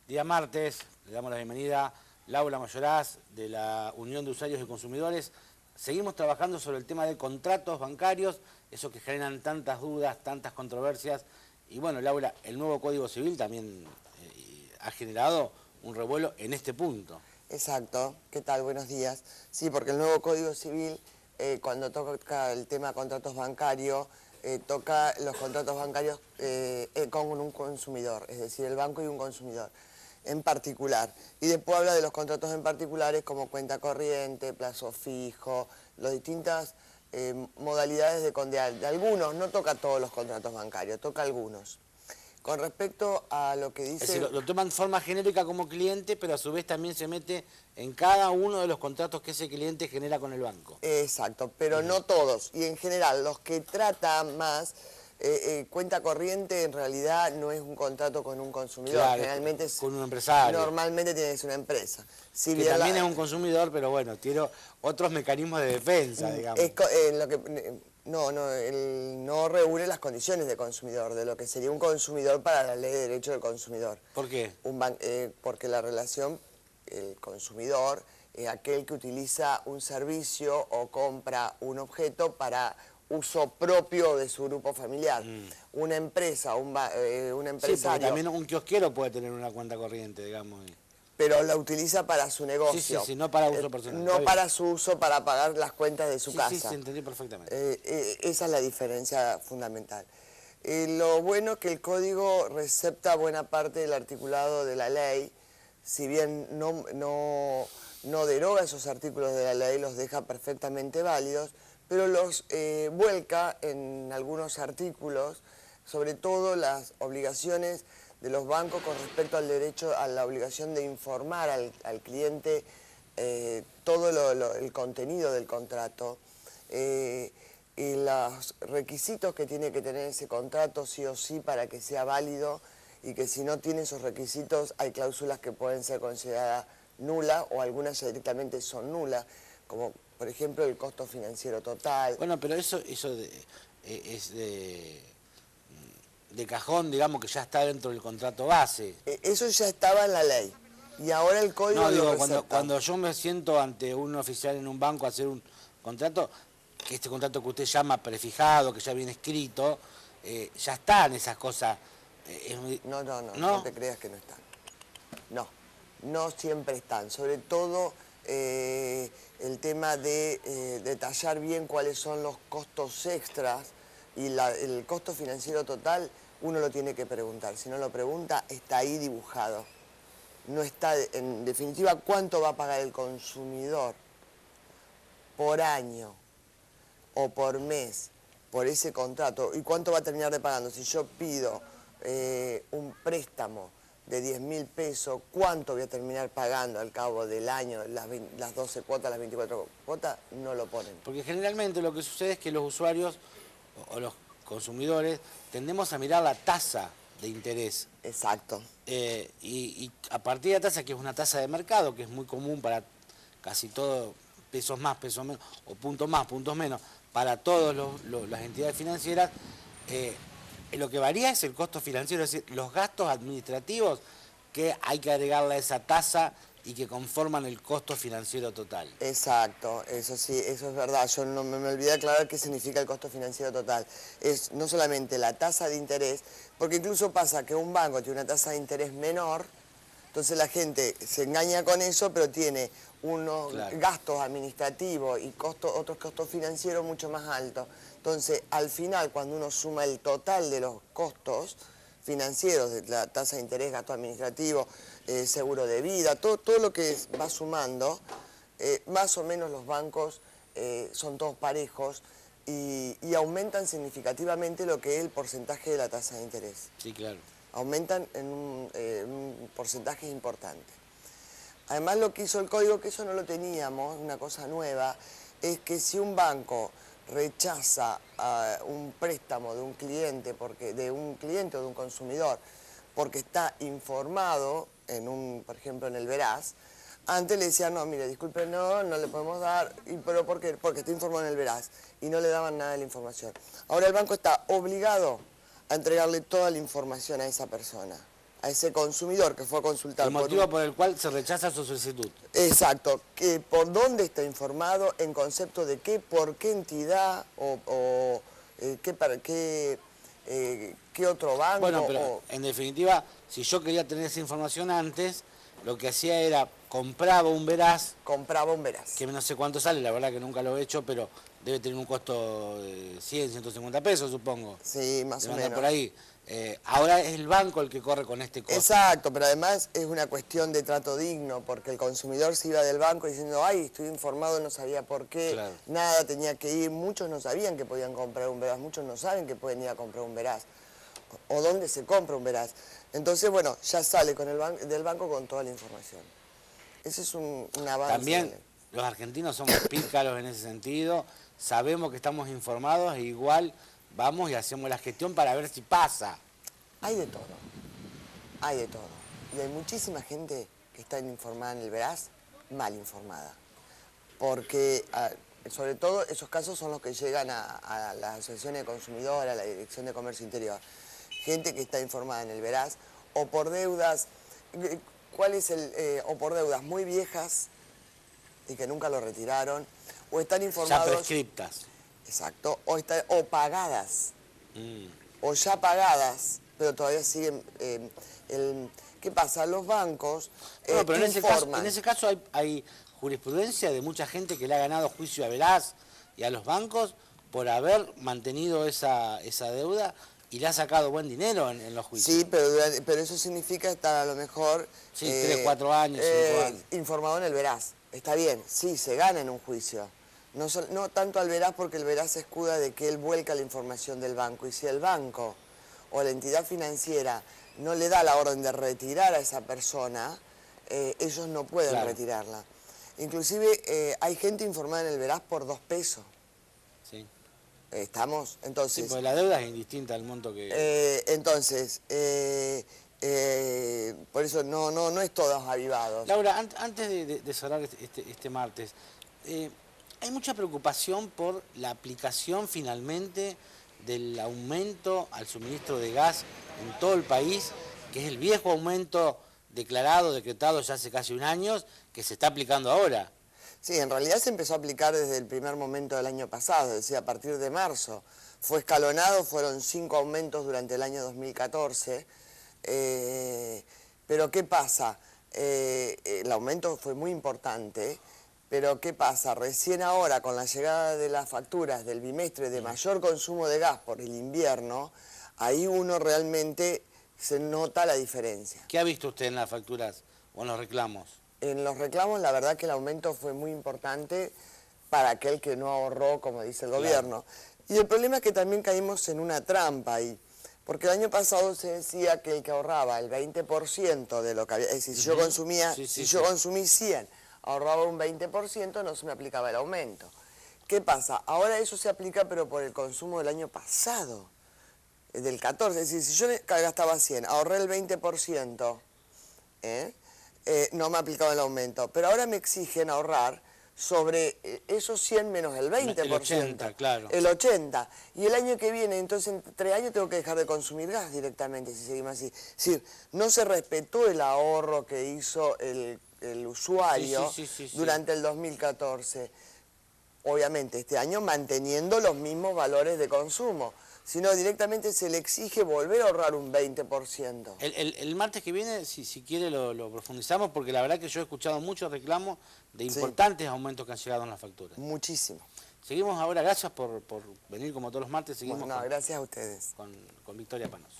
Día martes, le damos la bienvenida a Laura Mayoraz de la Unión de Usuarios y Consumidores. Seguimos trabajando sobre el tema de contratos bancarios, esos que generan tantas dudas, tantas controversias. Y bueno, Laura, el nuevo Código Civil también ha generado un revuelo en este punto. Exacto. ¿Qué tal? Buenos días. Sí, porque el nuevo Código Civil, cuando toca el tema de contratos bancarios, toca los contratos bancarios con un consumidor, es decir, el banco y un consumidor en particular. Y después habla de los contratos en particulares como cuenta corriente, plazo fijo, las distintas modalidades de algunos. No toca todos los contratos bancarios, toca algunos. Con respecto a lo que dice... Es decir, lo toman de forma genérica como cliente, pero a su vez también se mete en cada uno de los contratos que ese cliente genera con el banco. Exacto, pero no todos. Y en general, los que tratan más, cuenta corriente en realidad no es un contrato con un consumidor. Claro, generalmente es con un empresario. Normalmente tiene que ser una empresa. Si que también es un consumidor, pero bueno, tiene otros mecanismos de defensa, digamos. Él no reúne las condiciones de consumidor, de lo que sería un consumidor para la ley de derecho del consumidor. ¿Por qué? Porque la relación, el consumidor, es aquel que utiliza un servicio o compra un objeto para uso propio de su grupo familiar. Una empresa, un empresario... Sí, porque también un kiosquero puede tener una cuenta corriente, digamos. Pero la utiliza para su negocio. Sí, no para uso personal. No para su uso, para pagar las cuentas de su casa. Sí, entendí perfectamente. Esa es la diferencia fundamental. Lo bueno es que el código recepta buena parte del articulado de la ley, si bien no deroga esos artículos de la ley, los deja perfectamente válidos, pero los vuelca en algunos artículos, sobre todo las obligaciones de los bancos con respecto al derecho, a la obligación de informar al cliente todo el contenido del contrato y los requisitos que tiene que tener ese contrato sí o sí para que sea válido, y que si no tiene esos requisitos hay cláusulas que pueden ser consideradas nulas o algunas ya directamente son nulas, como por ejemplo el costo financiero total. Bueno, pero eso es de cajón, digamos, que ya está dentro del contrato base. Eso ya estaba en la ley y ahora el código no, digo, lo recepta. cuando yo me siento ante un oficial en un banco a hacer un contrato, que este contrato que usted llama prefijado, que ya viene escrito, ya están esas cosas. No te creas que no están. No siempre están. Sobre todo el tema de detallar bien cuáles son los costos extras y el costo financiero total, uno lo tiene que preguntar. Si no lo pregunta, está ahí dibujado. No está, en definitiva, cuánto va a pagar el consumidor por año o por mes por ese contrato y cuánto va a terminar de pagando. Si yo pido un préstamo de 10.000 pesos, ¿cuánto voy a terminar pagando al cabo del año? Las 12 cuotas, las 24 cuotas, no lo ponen. Porque generalmente lo que sucede es que los usuarios o los consumidores tendemos a mirar la tasa de interés. Exacto. Y a partir de la tasa, que es una tasa de mercado, que es muy común para casi todo, pesos más, pesos menos, o puntos más, puntos menos, para todas las entidades financieras, lo que varía es el costo financiero, es decir, los gastos administrativos que hay que agregarle a esa tasa y que conforman el costo financiero total. Exacto, eso sí, eso es verdad. Yo no me olvidé aclarar qué significa el costo financiero total. Es no solamente la tasa de interés, porque incluso pasa que un banco tiene una tasa de interés menor, entonces la gente se engaña con eso, pero tiene unos gastos administrativos y otros costos financieros mucho más altos. Entonces, al final, cuando uno suma el total de los costos financieros, de la tasa de interés, gasto administrativo, seguro de vida, todo lo que va sumando, más o menos los bancos son todos parejos y aumentan significativamente lo que es el porcentaje de la tasa de interés. Sí, claro. Aumentan en un porcentaje importante. Además, lo que hizo el código, que eso no lo teníamos, una cosa nueva, es que si un banco rechaza un préstamo de un cliente, o de un consumidor, porque está informado, por ejemplo en el Veraz, antes le decían, no, mire, disculpe, no le podemos dar, ¿pero por qué? Porque está informado en el Veraz, y no le daban nada de la información. Ahora el banco está obligado a entregarle toda la información a esa persona, a ese consumidor que fue a consultar. El motivo por el cual se rechaza su solicitud. Exacto, que por dónde está informado, en concepto de qué, por qué entidad o qué otro banco. Bueno, pero en definitiva, si yo quería tener esa información antes, lo que hacía era compraba un Veraz. Compraba un Veraz. Que no sé cuánto sale, la verdad que nunca lo he hecho, pero debe tener un costo de 100, 150 pesos, supongo. Sí, más o menos. Por ahí. Ahora es el banco el que corre con este costo. Exacto, pero además es una cuestión de trato digno, porque el consumidor se iba del banco diciendo, ay, estoy informado, no sabía por qué, claro, nada, tenía que ir. Muchos no sabían que podían comprar un Veraz, muchos no saben que pueden ir a comprar un Veraz, o dónde se compra un Veraz. Entonces, bueno, ya sale con del banco con toda la información. Ese es un avance. También los argentinos somos pícaros en ese sentido, sabemos que estamos informados e igual vamos y hacemos la gestión para ver si pasa. Hay de todo, hay de todo. Y hay muchísima gente que está informada en el Veraz, mal informada. Porque, sobre todo, esos casos son los que llegan a la Asociación de Consumidores, a la Dirección de Comercio Interior. Gente que está informada en el Veraz, o por deudas, o por deudas muy viejas y que nunca lo retiraron, o están informados... Ya prescriptas. Exacto, o pagadas, o ya pagadas, pero todavía siguen... ¿Qué pasa? Los bancos no, pero informan. en ese caso hay jurisprudencia de mucha gente que le ha ganado juicio a Veraz y a los bancos por haber mantenido esa deuda y le ha sacado buen dinero en los juicios. Sí, pero eso significa estar a lo mejor... Sí, 3, 4 años, 5 años. Informado en el Veraz. Está bien, sí, se gana en un juicio. No tanto al Veraz, porque el Veraz se escuda de que él vuelca la información del banco. Y si el banco o la entidad financiera no le da la orden de retirar a esa persona, ellos no pueden retirarla. Inclusive hay gente informada en el Veraz por 2 pesos. Sí. Estamos, entonces... Sí, porque la deuda es indistinta al monto que... por eso no es todos avivados. Laura, antes de cerrar este martes, hay mucha preocupación por la aplicación finalmente del aumento al suministro de gas en todo el país, que es el viejo aumento declarado, decretado ya hace casi un año, que se está aplicando ahora. Sí, en realidad se empezó a aplicar desde el primer momento del año pasado, es decir, a partir de marzo. Fue escalonado, fueron 5 aumentos durante el año 2014. Pero ¿qué pasa? El aumento fue muy importante, pero ¿qué pasa? Recién ahora, con la llegada de las facturas del bimestre de mayor consumo de gas por el invierno, ahí uno realmente se nota la diferencia. ¿Qué ha visto usted en las facturas o en los reclamos? En los reclamos, la verdad que el aumento fue muy importante para aquel que no ahorró, como dice el gobierno. Y el problema es que también caímos en una trampa ahí. Porque el año pasado se decía que el que ahorraba el 20% de lo que había... Es decir, si yo consumía, yo consumí 100, ahorraba un 20%, no se me aplicaba el aumento. ¿Qué pasa? Ahora eso se aplica, pero por el consumo del año pasado, del 14. Es decir, si yo gastaba 100, ahorré el 20%, no me aplicaba el aumento. Pero ahora me exigen ahorrar sobre esos 100 menos el 20%. El 80, claro. El 80. Y el año que viene, entonces, en 3 años tengo que dejar de consumir gas directamente, si seguimos así. Es decir, no se respetó el ahorro que hizo el usuario durante el 2014. Obviamente, este año manteniendo los mismos valores de consumo, sino directamente se le exige volver a ahorrar un 20%. El martes que viene, si quiere, lo profundizamos, porque la verdad que yo he escuchado muchos reclamos de importantes aumentos que han llegado en las facturas. Muchísimo. Seguimos ahora, gracias por venir como todos los martes, seguimos gracias a ustedes. con Victoria Panoso.